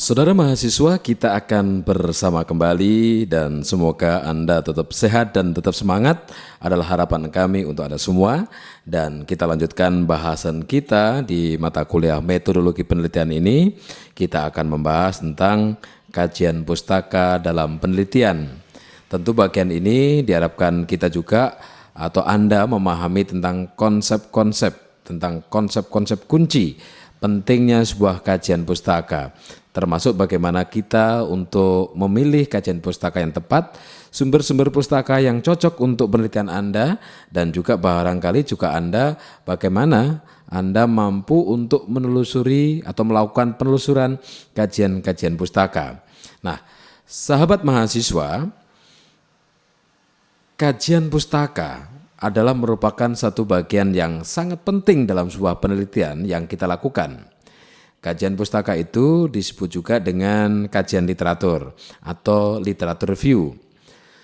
Saudara mahasiswa, kita akan bersama kembali dan semoga Anda tetap sehat dan tetap semangat adalah harapan kami untuk Anda semua. Dan kita lanjutkan bahasan kita di mata kuliah metodologi penelitian ini. Kita akan membahas tentang kajian pustaka dalam penelitian. Tentu bagian ini diharapkan kita juga atau Anda memahami tentang konsep-konsep kunci pentingnya sebuah kajian pustaka, termasuk bagaimana kita untuk memilih kajian pustaka yang tepat, sumber-sumber pustaka yang cocok untuk penelitian Anda, dan juga barangkali juga Anda bagaimana Anda mampu untuk menelusuri atau melakukan penelusuran kajian-kajian pustaka. Nah, sahabat mahasiswa, kajian pustaka adalah merupakan satu bagian yang sangat penting dalam sebuah penelitian yang kita lakukan. Kajian pustaka itu disebut juga dengan kajian literatur atau literatur review.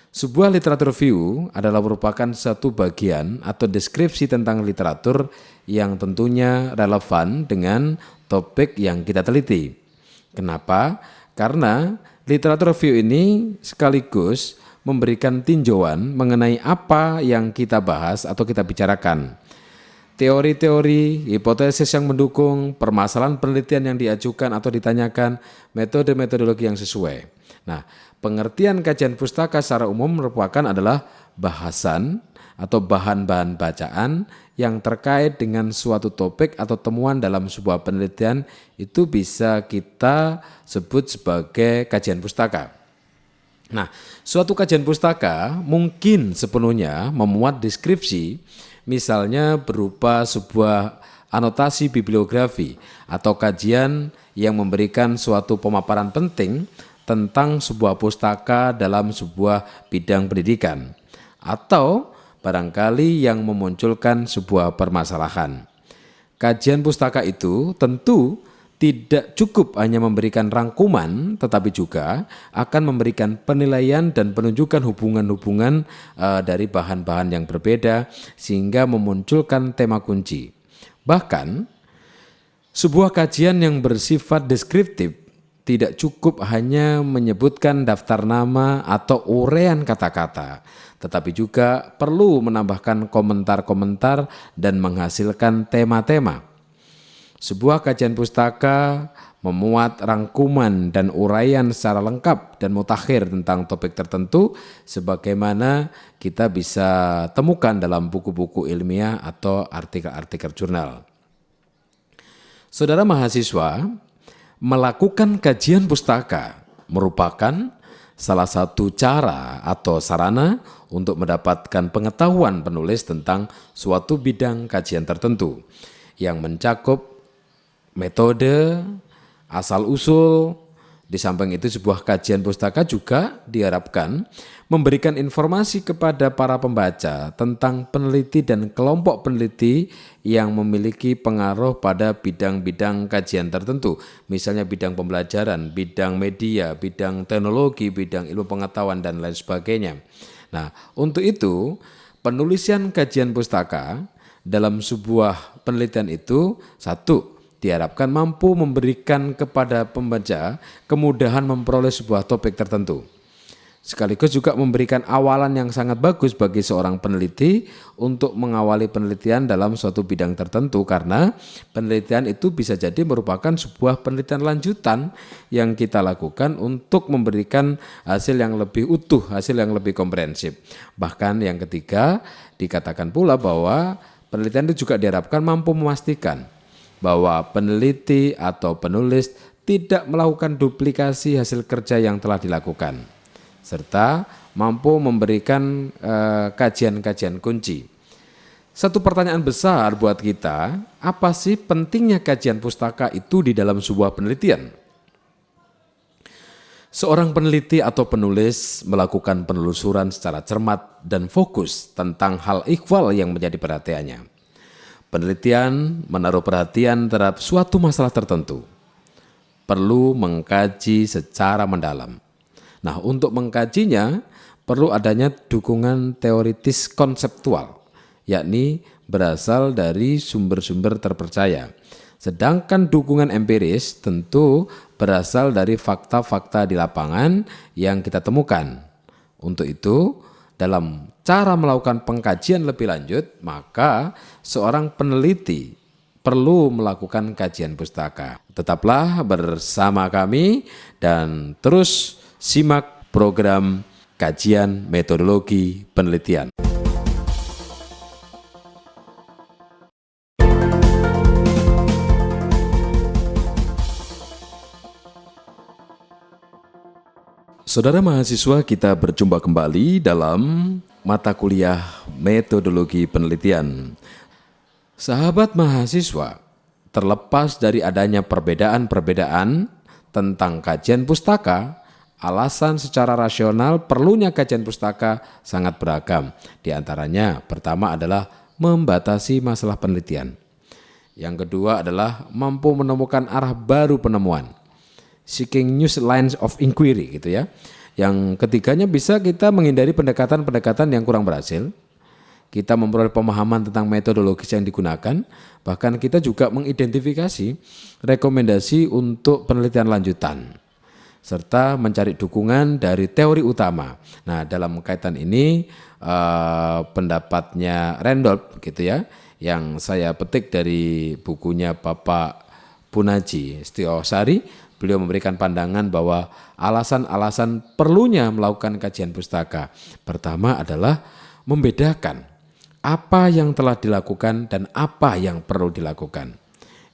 Sebuah literatur review adalah merupakan satu bagian atau deskripsi tentang literatur yang tentunya relevan dengan topik yang kita teliti. Kenapa? Karena literatur review ini sekaligus memberikan tinjauan mengenai apa yang kita bahas atau kita bicarakan. Teori-teori, hipotesis yang mendukung, permasalahan penelitian yang diajukan atau ditanyakan, metode-metodologi yang sesuai. Nah, pengertian kajian pustaka secara umum merupakan adalah bahasan atau bahan-bahan bacaan yang terkait dengan suatu topik atau temuan dalam sebuah penelitian, itu bisa kita sebut sebagai kajian pustaka. Nah, suatu kajian pustaka mungkin sepenuhnya memuat deskripsi, misalnya berupa sebuah anotasi bibliografi atau kajian yang memberikan suatu pemaparan penting tentang sebuah pustaka dalam sebuah bidang pendidikan, atau barangkali yang memunculkan sebuah permasalahan. Kajian pustaka itu tentu tidak cukup hanya memberikan rangkuman, tetapi juga akan memberikan penilaian dan penunjukan hubungan-hubungan dari bahan-bahan yang berbeda sehingga memunculkan tema kunci. Bahkan, sebuah kajian yang bersifat deskriptif tidak cukup hanya menyebutkan daftar nama atau uraian kata-kata, tetapi juga perlu menambahkan komentar-komentar dan menghasilkan tema-tema. Sebuah kajian pustaka memuat rangkuman dan uraian secara lengkap dan mutakhir tentang topik tertentu sebagaimana kita bisa temukan dalam buku-buku ilmiah atau artikel-artikel jurnal. Saudara mahasiswa, melakukan kajian pustaka merupakan salah satu cara atau sarana untuk mendapatkan pengetahuan penulis tentang suatu bidang kajian tertentu yang mencakup metode, asal-usul. Di samping itu sebuah kajian pustaka juga diharapkan memberikan informasi kepada para pembaca tentang peneliti dan kelompok peneliti yang memiliki pengaruh pada bidang-bidang kajian tertentu. Misalnya bidang pembelajaran, bidang media, bidang teknologi, bidang ilmu pengetahuan, dan lain sebagainya. Nah, untuk itu penulisan kajian pustaka dalam sebuah penelitian itu diharapkan mampu memberikan kepada pembaca kemudahan memperoleh sebuah topik tertentu. Sekaligus juga memberikan awalan yang sangat bagus bagi seorang peneliti untuk mengawali penelitian dalam suatu bidang tertentu, karena penelitian itu bisa jadi merupakan sebuah penelitian lanjutan yang kita lakukan untuk memberikan hasil yang lebih utuh, hasil yang lebih komprehensif. Bahkan yang ketiga, dikatakan pula bahwa penelitian itu juga diharapkan mampu memastikan bahwa peneliti atau penulis tidak melakukan duplikasi hasil kerja yang telah dilakukan, serta mampu memberikan kajian-kajian kunci. Satu pertanyaan besar buat kita, apa sih pentingnya kajian pustaka itu di dalam sebuah penelitian? Seorang peneliti atau penulis melakukan penelusuran secara cermat dan fokus tentang hal ikhwal yang menjadi perhatiannya. Penelitian menaruh perhatian terhadap suatu masalah tertentu, perlu mengkaji secara mendalam. Nah, untuk mengkajinya perlu adanya dukungan teoritis konseptual, yakni berasal dari sumber-sumber terpercaya, Sedangkan dukungan empiris tentu berasal dari fakta-fakta di lapangan yang kita temukan. Untuk itu, dalam cara melakukan pengkajian lebih lanjut, maka seorang peneliti perlu melakukan kajian pustaka. Tetaplah bersama kami dan terus simak program kajian metodologi penelitian. Saudara mahasiswa, kita berjumpa kembali dalam mata kuliah metodologi penelitian. Sahabat mahasiswa, terlepas dari adanya perbedaan-perbedaan tentang kajian pustaka, alasan secara rasional perlunya kajian pustaka sangat beragam. Di antaranya, pertama adalah membatasi masalah penelitian. Yang kedua adalah mampu menemukan arah baru penemuan. Seeking new lines of inquiry gitu ya. Yang ketiganya bisa kita menghindari pendekatan-pendekatan yang kurang berhasil. Kita memperoleh pemahaman tentang metodologis yang digunakan, bahkan kita juga mengidentifikasi rekomendasi untuk penelitian lanjutan serta mencari dukungan dari teori utama. Nah, dalam kaitan ini pendapatnya Randolph gitu ya, yang saya petik dari bukunya Bapak Punaji Setiosari. Beliau memberikan pandangan bahwa alasan-alasan perlunya melakukan kajian pustaka. Pertama adalah membedakan apa yang telah dilakukan dan apa yang perlu dilakukan.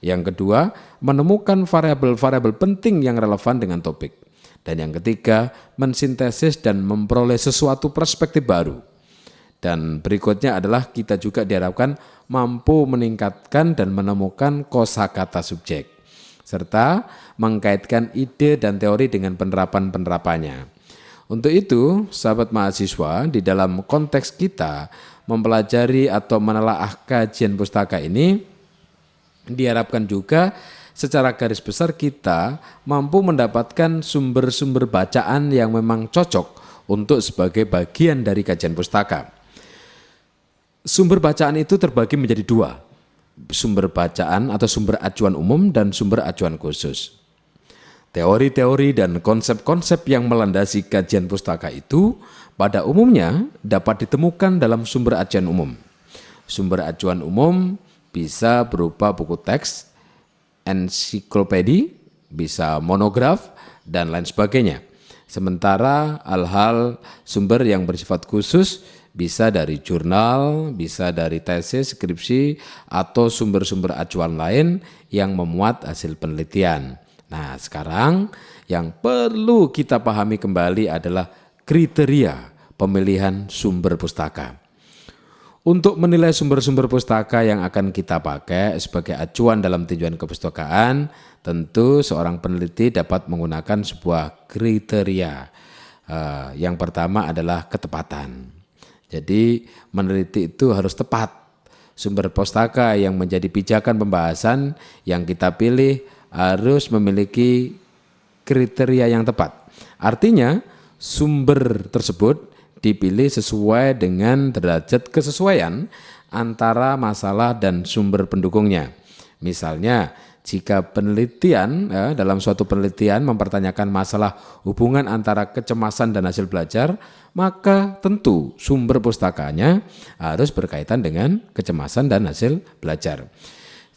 Yang kedua, menemukan variabel-variabel penting yang relevan dengan topik. Dan yang ketiga, mensintesis dan memperoleh sesuatu perspektif baru. Dan berikutnya adalah kita juga diharapkan mampu meningkatkan dan menemukan kosakata subjek, serta mengkaitkan ide dan teori dengan penerapan-penerapannya. Untuk itu, sahabat mahasiswa, di dalam konteks kita mempelajari atau menelaah kajian pustaka ini, diharapkan juga secara garis besar kita mampu mendapatkan sumber-sumber bacaan yang memang cocok untuk sebagai bagian dari kajian pustaka. Sumber bacaan itu terbagi menjadi dua, sumber bacaan atau sumber acuan umum dan sumber acuan khusus. Teori-teori dan konsep-konsep yang melandasi kajian pustaka itu pada umumnya dapat ditemukan dalam sumber acuan umum. Sumber acuan umum bisa berupa buku teks, ensiklopedi, bisa monograf, dan lain sebagainya. Sementara hal-hal sumber yang bersifat khusus bisa dari jurnal, bisa dari tesis, skripsi, atau sumber-sumber acuan lain yang memuat hasil penelitian. Nah, sekarang yang perlu kita pahami kembali adalah kriteria pemilihan sumber pustaka. Untuk menilai sumber-sumber pustaka yang akan kita pakai sebagai acuan dalam tinjauan kepustakaan, tentu seorang peneliti dapat menggunakan sebuah kriteria. Yang pertama adalah ketepatan. Jadi meneliti itu harus tepat. Sumber pustaka yang menjadi pijakan pembahasan yang kita pilih harus memiliki kriteria yang tepat. Artinya sumber tersebut dipilih sesuai dengan derajat kesesuaian antara masalah dan sumber pendukungnya. Misalnya, jika penelitian dalam suatu penelitian mempertanyakan masalah hubungan antara kecemasan dan hasil belajar, maka tentu sumber pustakanya harus berkaitan dengan kecemasan dan hasil belajar.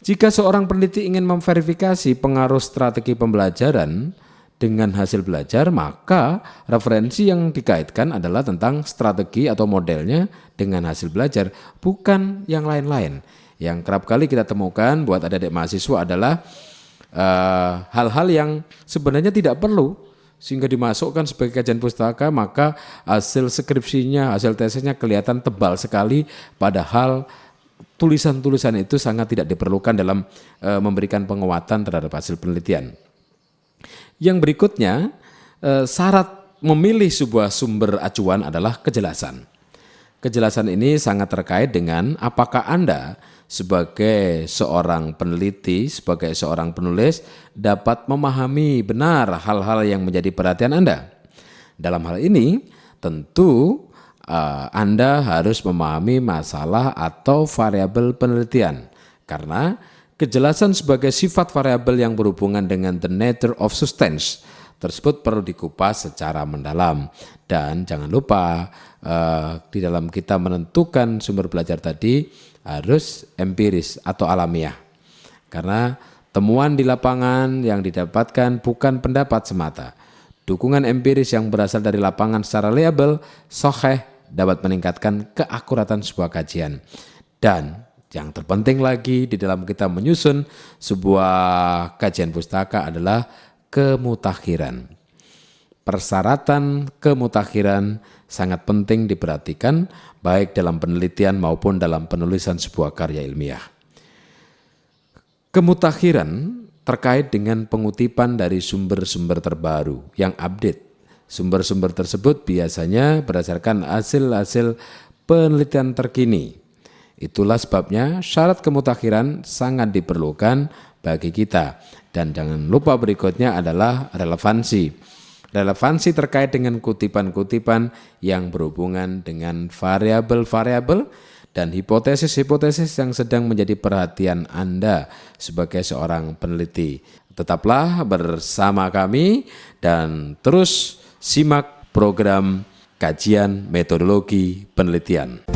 Jika seorang peneliti ingin memverifikasi pengaruh strategi pembelajaran dengan hasil belajar, maka referensi yang dikaitkan adalah tentang strategi atau modelnya dengan hasil belajar, bukan yang lain-lain. Yang kerap kali kita temukan buat adik-adik mahasiswa adalah hal-hal yang sebenarnya tidak perlu sehingga dimasukkan sebagai kajian pustaka, maka hasil skripsinya, hasil tesisnya kelihatan tebal sekali, padahal tulisan-tulisan itu sangat tidak diperlukan dalam memberikan penguatan terhadap hasil penelitian. Yang berikutnya, syarat memilih sebuah sumber acuan adalah kejelasan. Kejelasan ini sangat terkait dengan apakah Anda sebagai seorang peneliti, sebagai seorang penulis dapat memahami benar hal-hal yang menjadi perhatian Anda. Dalam hal ini tentu Anda harus memahami masalah atau variabel penelitian, karena Kejelasan sebagai sifat variabel yang berhubungan dengan the nature of substance tersebut perlu dikupas secara mendalam. Dan jangan lupa di dalam kita menentukan sumber belajar tadi harus empiris atau alamiah. Karena temuan di lapangan yang didapatkan bukan pendapat semata. Dukungan empiris yang berasal dari lapangan secara reliable, sahih, dapat meningkatkan keakuratan sebuah kajian. Dan yang terpenting lagi di dalam kita menyusun sebuah kajian pustaka adalah kemutakhiran. Persyaratan kemutakhiran sangat penting diperhatikan baik dalam penelitian maupun dalam penulisan sebuah karya ilmiah. Kemutakhiran terkait dengan pengutipan dari sumber-sumber terbaru yang update. Sumber-sumber tersebut biasanya berdasarkan hasil-hasil penelitian terkini. Itulah sebabnya syarat kemutakhiran sangat diperlukan bagi kita. Dan jangan lupa berikutnya adalah relevansi. Relevansi terkait dengan kutipan-kutipan yang berhubungan dengan variabel-variabel dan hipotesis-hipotesis yang sedang menjadi perhatian Anda sebagai seorang peneliti. Tetaplah bersama kami dan terus simak program kajian metodologi penelitian.